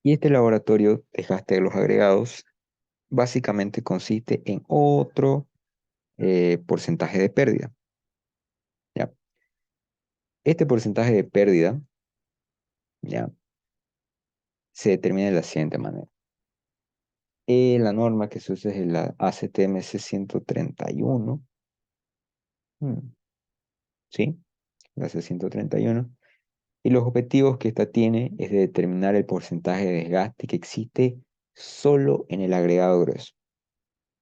Y este laboratorio desgaste de los agregados básicamente consiste en otro porcentaje de pérdida. ¿Ya? Este porcentaje de pérdida, ¿ya?, se determina de la siguiente manera. La norma que se usa es la ACTMS 131. ¿Sí? La C131. Y los objetivos que esta tiene es de determinar el porcentaje de desgaste que existe solo en el agregado grueso.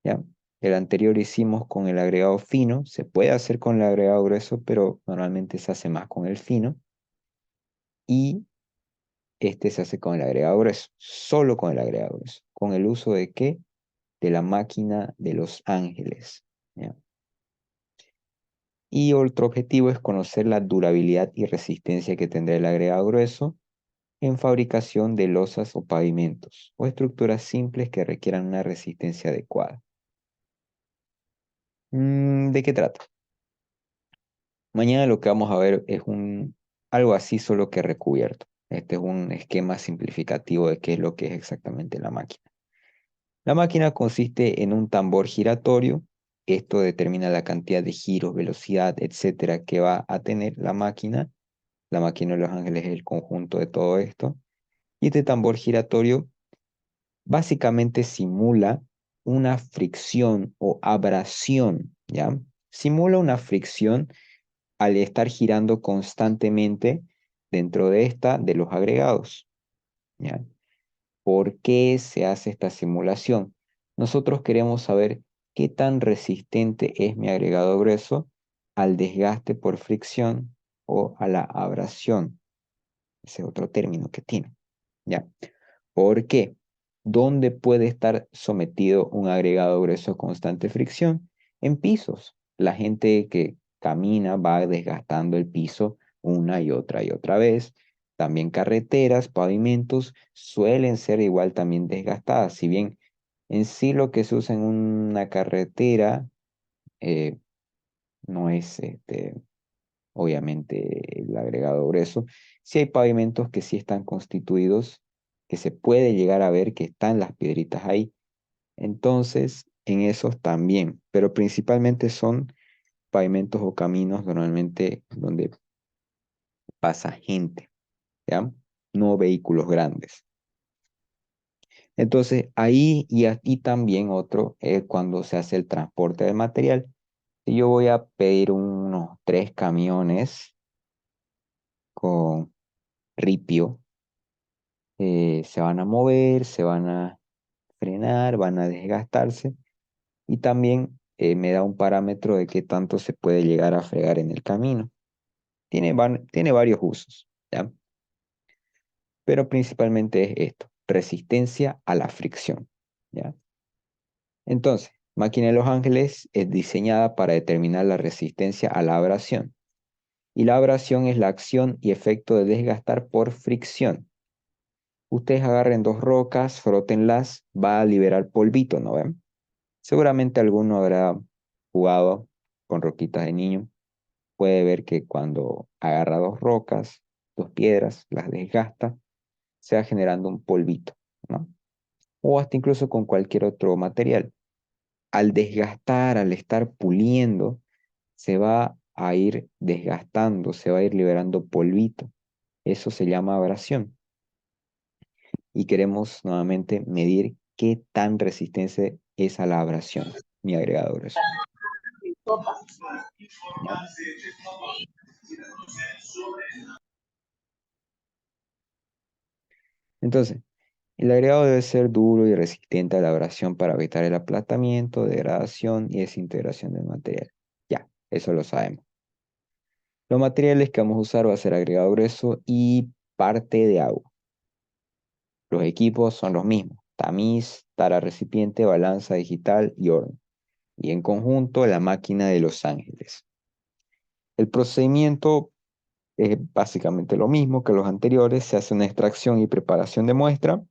¿Ya? El anterior hicimos con el agregado fino. Se puede hacer con el agregado grueso, pero normalmente se hace más con el fino. Y este se hace con el agregado grueso, solo con el agregado grueso. ¿Con el uso de qué? De la máquina de Los Ángeles. ¿Ya? Y otro objetivo es conocer la durabilidad y resistencia que tendrá el agregado grueso en fabricación de losas o pavimentos o estructuras simples que requieran una resistencia adecuada. ¿De qué trata? Mañana lo que vamos a ver es algo así, solo que recubierto. Este es un esquema simplificativo de qué es lo que es exactamente la máquina. La máquina consiste en un tambor giratorio. Esto determina la cantidad de giros, velocidad, etcétera, que va a tener la máquina. La máquina de Los Ángeles es el conjunto de todo esto. Y este tambor giratorio básicamente simula una fricción o abrasión, ¿ya? Simula una fricción al estar girando constantemente dentro de los agregados, ¿ya? ¿Por qué se hace esta simulación? Nosotros queremos saber qué tan resistente es mi agregado grueso al desgaste por fricción o a la abrasión. Ese es otro término que tiene, ¿ya? ¿Por qué? ¿Dónde puede estar sometido un agregado grueso a constante fricción? En pisos. La gente que camina va desgastando el piso una y otra vez. También carreteras, pavimentos suelen ser igual también desgastadas. Si bien en sí lo que se usa en una carretera eh, no es obviamente el agregado grueso. Sí hay pavimentos que sí están constituidos, que se puede llegar a ver que están las piedritas ahí. Entonces, en esos también, pero principalmente son pavimentos o caminos normalmente donde pasa gente, ¿ya? No vehículos grandes. Entonces, ahí y aquí también otro es cuando se hace el transporte del material. Si yo voy a pedir unos 3 camiones con ripio, se van a mover, se van a frenar, van a desgastarse y también me da un parámetro de qué tanto se puede llegar a fregar en el camino. Tiene varios usos, ¿ya? Pero principalmente es esto, resistencia a la fricción, ¿ya? Entonces, máquina de Los Ángeles es diseñada para determinar la resistencia a la abrasión. Y la abrasión es la acción y efecto de desgastar por fricción. Ustedes agarren 2 rocas, frótenlas, va a liberar polvito, ¿no ven? Seguramente alguno habrá jugado con roquitas de niño. Puede ver que cuando agarra 2 rocas, 2 piedras, las desgasta, se va generando un polvito, ¿no? O hasta incluso con cualquier otro material. Al desgastar, al estar puliendo, se va a ir desgastando, se va a ir liberando polvito. Eso se llama abrasión. Y queremos nuevamente medir qué tan resistente es a la abrasión, mi agregado grueso. ¿Ya? Entonces, el agregado debe ser duro y resistente a la abrasión para evitar el aplatamiento, degradación y desintegración del material. Ya, eso lo sabemos. Los materiales que vamos a usar va a ser agregado grueso y parte de agua. Los equipos son los mismos: tamiz, tara recipiente, balanza digital y horno. Y en conjunto la máquina de Los Ángeles. El procedimiento es básicamente lo mismo que los anteriores. Se hace una extracción y preparación de muestra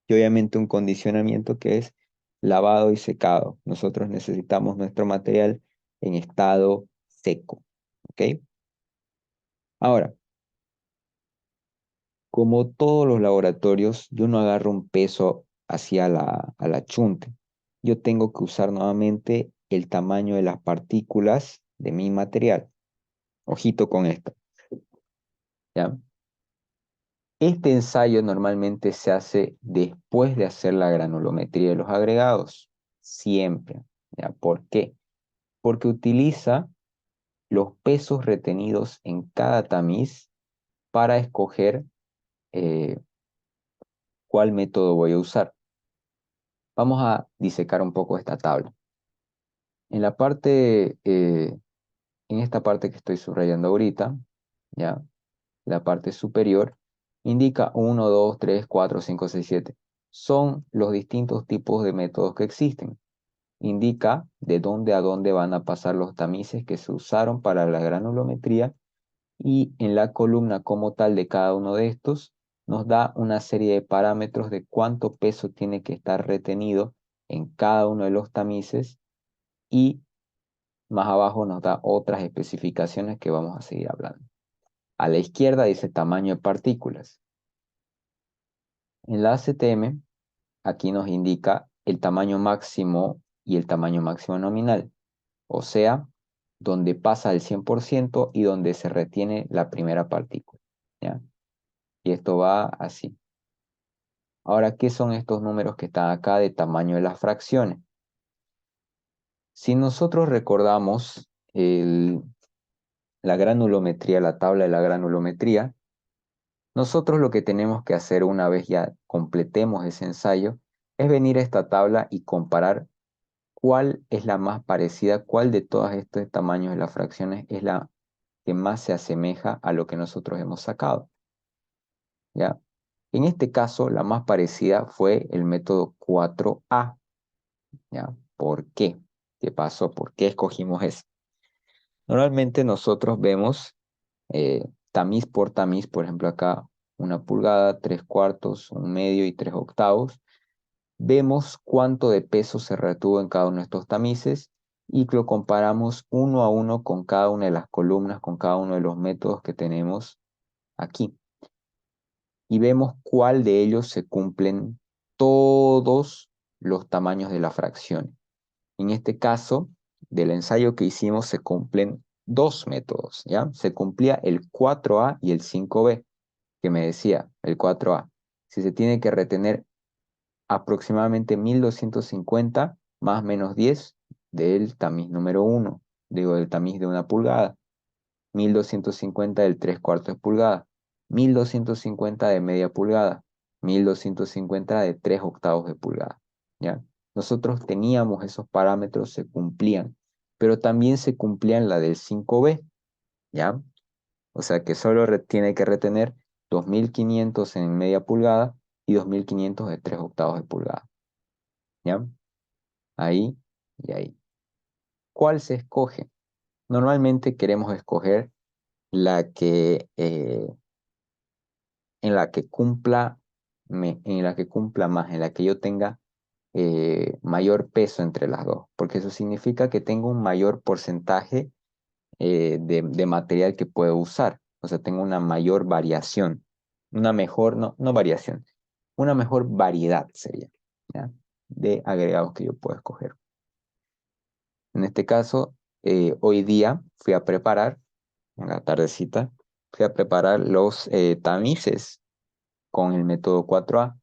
y obviamente un condicionamiento que es lavado y secado. Nosotros necesitamos nuestro material en estado seco, ¿ok? Ahora, Como todos los laboratorios, yo no agarro un peso hacia la chunte. Yo tengo que usar nuevamente el tamaño de las partículas de mi material. Ojito con esto, ¿ya? Este ensayo normalmente se hace después de hacer la granulometría de los agregados. Siempre, ¿ya? ¿Por qué? Porque utiliza los pesos retenidos en cada tamiz para escoger eh, cuál método voy a usar. Vamos a disecar un poco esta tabla. En la parte, en esta parte que estoy subrayando ahorita, ¿ya? La parte superior, indica 1, 2, 3, 4, 5, 6, 7. Son los distintos tipos de métodos que existen. Indica de dónde a dónde van a pasar los tamices que se usaron para la granulometría y en la columna como tal de cada uno de estos nos da una serie de parámetros de cuánto peso tiene que estar retenido en cada uno de los tamices y más abajo nos da otras especificaciones que vamos a seguir hablando. A la izquierda dice tamaño de partículas. En la ACTM, aquí nos indica el tamaño máximo y el tamaño máximo nominal, o sea, donde pasa el 100% y donde se retiene la primera partícula, ¿ya? Y esto va así. Ahora, ¿qué son estos números que están acá de tamaño de las fracciones? Si nosotros recordamos la granulometría, la tabla de la granulometría, nosotros lo que tenemos que hacer una vez ya completemos ese ensayo es venir a esta tabla y comparar cuál es la más parecida, cuál de todos estos tamaños de las fracciones es la que más se asemeja a lo que nosotros hemos sacado, ¿ya? En este caso, la más parecida fue el método 4A, ¿ya? ¿Por qué? ¿Qué pasó? ¿Por qué escogimos ese? Normalmente nosotros vemos tamiz por tamiz, por ejemplo acá 1 pulgada, 3/4, 1/2 y 3/8. Vemos cuánto de peso se retuvo en cada uno de estos tamices y lo comparamos uno a uno con cada una de las columnas, con cada uno de los métodos que tenemos aquí. Y vemos cuál de ellos se cumplen todos los tamaños de la fracción. En este caso, del ensayo que hicimos, se cumplen dos métodos, ¿ya? Se cumplía el 4A y el 5B, que me decía, el 4A. Si se tiene que retener aproximadamente 1250 más menos 10 del tamiz número 1, digo, del tamiz de 1 pulgada, 1250 del 3/4 pulgada, 1250 de media pulgada, 1250 de 3/8 de pulgada, ¿ya? Nosotros teníamos esos parámetros, se cumplían, pero también se cumplían la del 5B, ¿ya? O sea que solo tiene que retener 2500 en media pulgada y 2500 de 3/8 de pulgada, ¿ya? Ahí y ahí. ¿Cuál se escoge? Normalmente queremos escoger la que, en la que cumpla, en la que cumpla más, en la que yo tenga mayor peso entre las dos, porque eso significa que tengo un mayor porcentaje de material que puedo usar, o sea, tengo una mayor variación, una mejor, no variación, una mejor variedad sería, ¿ya? De agregados que yo puedo escoger. En este caso, hoy día fui a preparar, en la tardecita, fui a preparar los tamices con el método 4A.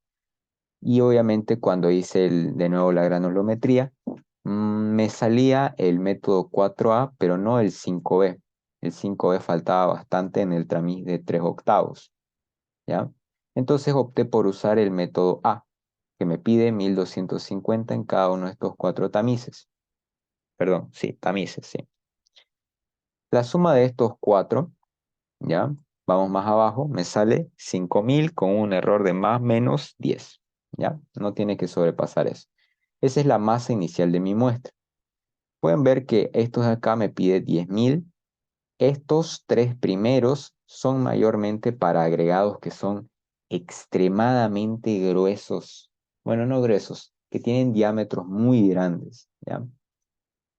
Y obviamente cuando hice de nuevo la granulometría, me salía el método 4A, pero no el 5B. El 5B faltaba bastante en el tamiz de 3/8, ¿ya? Entonces opté por usar el método A, que me pide 1250 en cada uno de estos cuatro tamices. Perdón, sí, tamices, sí. La suma de estos cuatro, ¿ya? Vamos más abajo, me sale 5000 con un error de más menos 10, ¿ya? No tiene que sobrepasar eso. Esa es la masa inicial de mi muestra. Pueden ver que estos de acá me pide 10.000. Estos tres primeros son mayormente para agregados que son extremadamente gruesos. Bueno, no gruesos, que tienen diámetros muy grandes, ¿ya?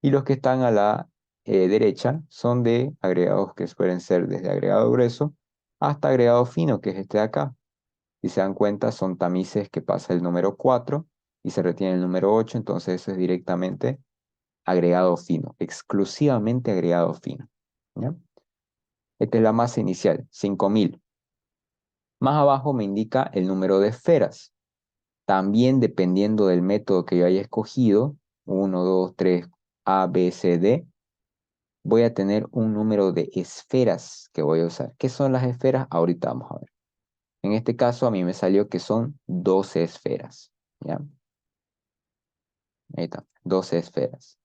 Y los que están a la derecha son de agregados que suelen ser desde agregado grueso hasta agregado fino, que es este de acá, Si se dan cuenta, son tamices que pasa el número 4 y se retiene el número 8, entonces eso es directamente agregado fino, exclusivamente agregado fino. ¿Ya? Esta es la masa inicial, 5000. Más abajo me indica el número de esferas. También dependiendo del método que yo haya escogido, 1, 2, 3, A, B, C, D, voy a tener un número de esferas que voy a usar. ¿Qué son las esferas? Ahorita vamos a ver. En este caso a mí me salió que son 12 esferas. ¿Ya? Ahí está, 12 esferas.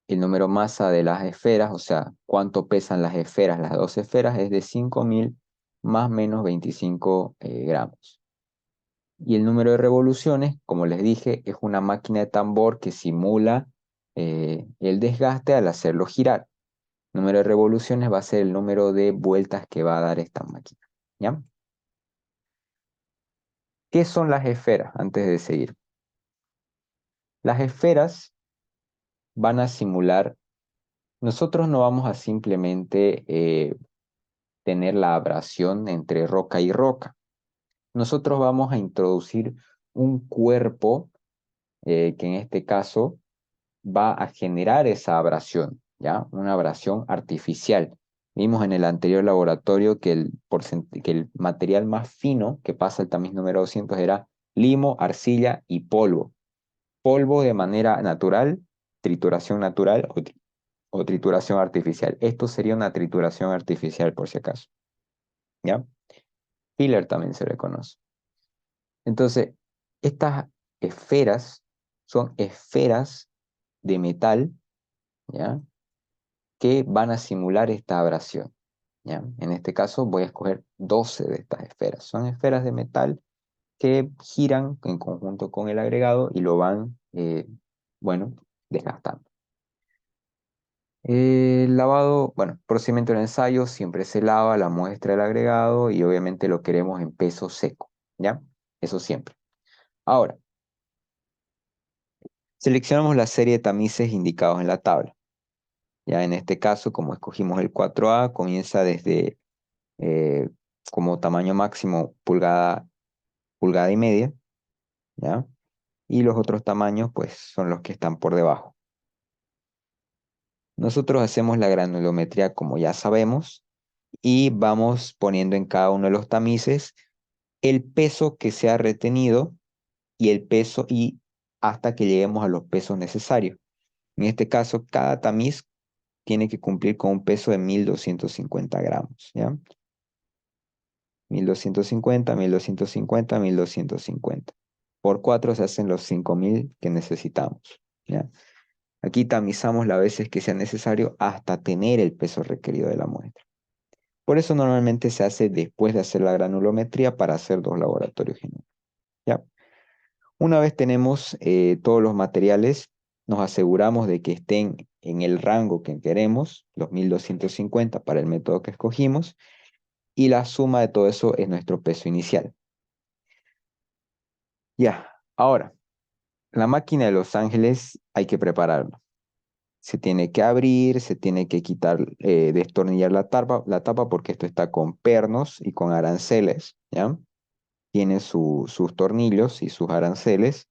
El número masa de las esferas, o sea, cuánto pesan las esferas, las 12 esferas, es de 5000 más menos 25 gramos. Y el número de revoluciones, como les dije, es una máquina de tambor que simula el desgaste al hacerlo girar. El número de revoluciones va a ser el número de vueltas que va a dar esta máquina. ¿Ya? ¿Qué son las esferas? Antes de seguir. Las esferas van a simular, nosotros no vamos a simplemente tener la abrasión entre roca y roca. Nosotros vamos a introducir un cuerpo que en este caso va a generar esa abrasión, ¿ya? Una abrasión artificial. Vimos en el anterior laboratorio que que el material más fino que pasa el tamiz número 200 era limo, arcilla y polvo. Polvo de manera natural, trituración natural o trituración artificial. Esto sería una trituración artificial por si acaso, ¿ya? Filler también se le conoce. Entonces, estas esferas son esferas de metal, ¿ya? Que van a simular esta abrasión, ¿ya? En este caso voy a escoger 12 de estas esferas. Son esferas de metal que giran en conjunto con el agregado y lo van, bueno, desgastando. El lavado, bueno, procedimiento del ensayo, siempre se lava la muestra del agregado y obviamente lo queremos en peso seco, ¿ya? Eso siempre. Ahora, seleccionamos la serie de tamices indicados en la tabla. Ya en este caso, como escogimos el 4A, comienza desde eh, como tamaño máximo pulgada, pulgada y media, ¿ya? Y los otros tamaños, pues, son los que están por debajo. Nosotros hacemos la granulometría como ya sabemos y vamos poniendo en cada uno de los tamices el peso que se ha retenido y el peso y hasta que lleguemos a los pesos necesarios. En este caso, cada tamiz tiene que cumplir con un peso de 1250 gramos, ¿ya? 1250, 1250, 1250. Por 4 se hacen los 5000 que necesitamos, ¿ya? Aquí tamizamos las veces que sea necesario hasta tener el peso requerido de la muestra. Por eso normalmente se hace después de hacer la granulometría para hacer dos laboratorios genéticos, ¿ya? Una vez tenemos todos los materiales, nos aseguramos de que estén en el rango que queremos, los 1250 para el método que escogimos, y la suma de todo eso es nuestro peso inicial. Ya, ahora, la máquina de Los Ángeles hay que prepararla. Se tiene que abrir, se tiene que quitar, destornillar la tapa porque esto está con pernos y con aranceles, ¿ya? Tiene sus tornillos y sus aranceles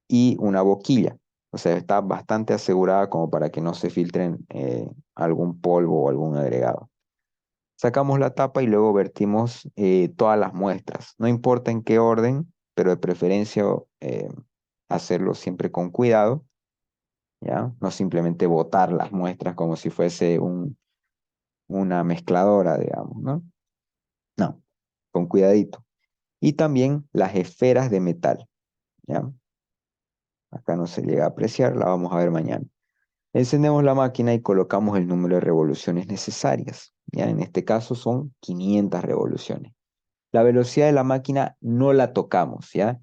y una boquilla. O sea, está bastante asegurada como para que no se filtren algún polvo o algún agregado. Sacamos la tapa y luego vertimos todas las muestras. No importa en qué orden, pero de preferencia hacerlo siempre con cuidado, ¿ya? No simplemente botar las muestras como si fuese una mezcladora, digamos, ¿no? No, con cuidadito. Y también las esferas de metal, ¿ya? Acá no se llega a apreciar, la vamos a ver mañana. Encendemos la máquina y colocamos el número de revoluciones necesarias, ¿ya? En este caso son 500 revoluciones. La velocidad de la máquina no la tocamos, ¿ya?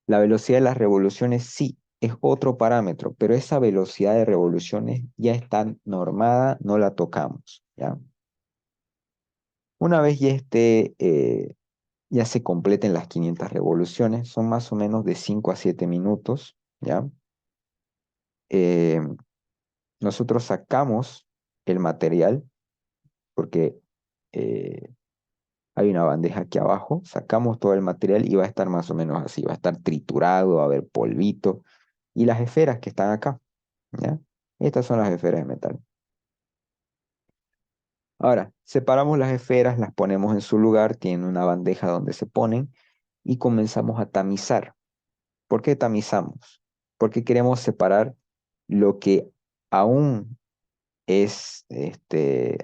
La velocidad de las revoluciones sí, es otro parámetro, pero esa velocidad de revoluciones ya está normada, no la tocamos, ¿ya? Una vez ya se completen las 500 revoluciones, son más o menos de 5 a 7 minutos, ¿ya? Eh, Nosotros sacamos el material porque eh, Hay una bandeja aquí abajo, sacamos todo el material y va a estar más o menos así, va a estar triturado, va a haber polvito. Y las esferas que están acá, ¿ya? Estas son las esferas de metal. Ahora, separamos las esferas, las ponemos en su lugar, tienen una bandeja donde se ponen y comenzamos a tamizar. ¿Por qué tamizamos? Porque queremos separar lo que aún es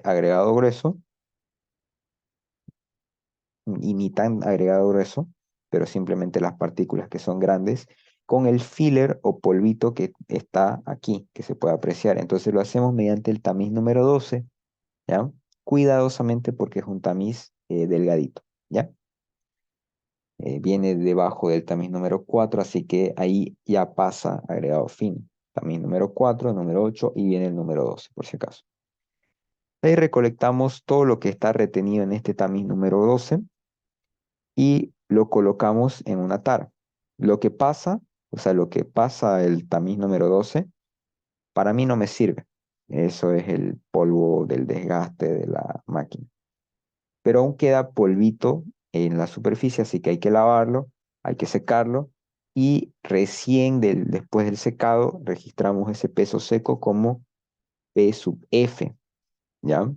agregado grueso y ni tan agregado grueso, pero simplemente las partículas que son grandes, con el filler o polvito que está aquí, que se puede apreciar. Entonces lo hacemos mediante el tamiz número 12, ¿ya? Cuidadosamente porque es un tamiz delgadito, ¿ya? Viene debajo del tamiz número 4, así que ahí ya pasa agregado fino. Tamiz número 4, número 8 y viene el número 12, por si acaso. Ahí recolectamos todo lo que está retenido en este tamiz número 12 y lo colocamos en una tara. Lo que pasa, o sea, lo que pasa el tamiz número 12, para mí no me sirve. Eso es el polvo del desgaste de la máquina. Pero aún queda polvito en la superficie, así que hay que lavarlo, hay que secarlo y recién después del secado registramos ese peso seco como P sub F, ¿ya?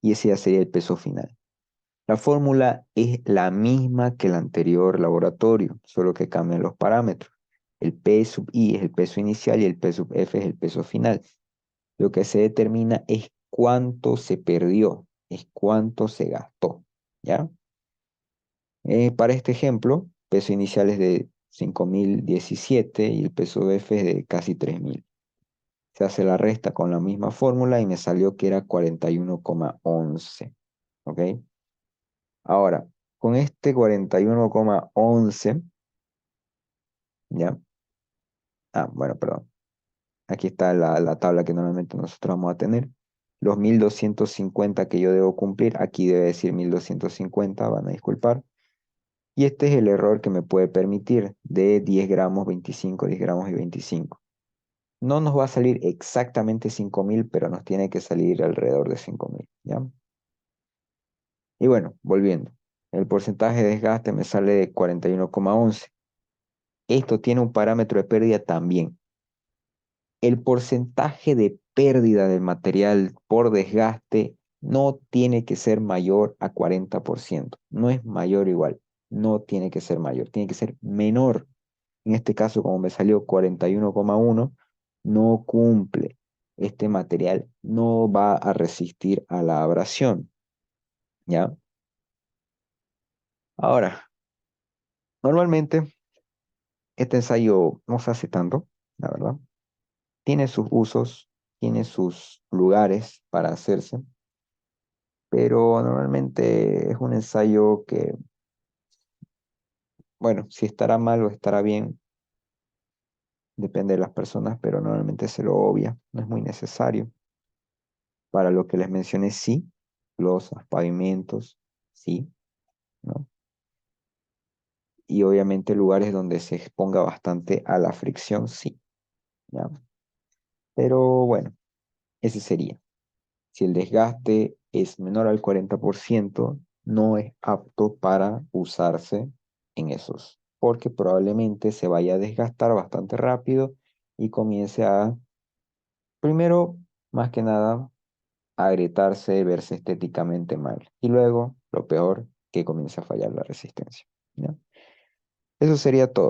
Y ese ya sería el peso final. La fórmula es la misma que el anterior laboratorio, solo que cambian los parámetros. El P sub I es el peso inicial y el P sub F es el peso final. Lo que se determina es cuánto se perdió, es cuánto se gastó, ¿ya? Para este ejemplo, peso inicial es de 5.017 y el peso F es de casi 3.000. Se hace la resta con la misma fórmula y me salió que era 41,11. ¿Ok? Ahora, con este 41,11, ¿ya? Ah, bueno, perdón. Aquí está la tabla que normalmente nosotros vamos a tener. Los 1.250 que yo debo cumplir, aquí debe decir 1.250, van a disculpar. Y este es el error que me puede permitir de 10 gramos, 25, 10 gramos y 25. No nos va a salir exactamente 5.000, pero nos tiene que salir alrededor de 5.000, ¿ya? Y bueno, volviendo. El porcentaje de desgaste me sale de 41,11. Esto tiene un parámetro de pérdida también. El porcentaje de pérdida del material por desgaste no tiene que ser mayor a 40%. No es mayor o igual. No tiene que ser mayor. Tiene que ser menor. En este caso, como me salió 41,1, no cumple. Este material no va a resistir a la abrasión, ¿ya? Ahora, normalmente este ensayo no se hace tanto, la verdad. Tiene sus usos, tiene sus lugares para hacerse, pero normalmente es un ensayo que, bueno, si estará mal o estará bien, depende de las personas, pero normalmente se lo obvia, no es muy necesario. Para lo que les mencioné, sí, losas, pavimentos, sí, ¿no? Y obviamente lugares donde se exponga bastante a la fricción, sí, ¿ya? Pero bueno, ese sería. Si el desgaste es menor al 40%, no es apto para usarse en esos, porque probablemente se vaya a desgastar bastante rápido y comience a, primero, más que nada, a agrietarse, verse estéticamente mal. Y luego, lo peor, que comience a fallar la resistencia, ¿ya? Eso sería todo.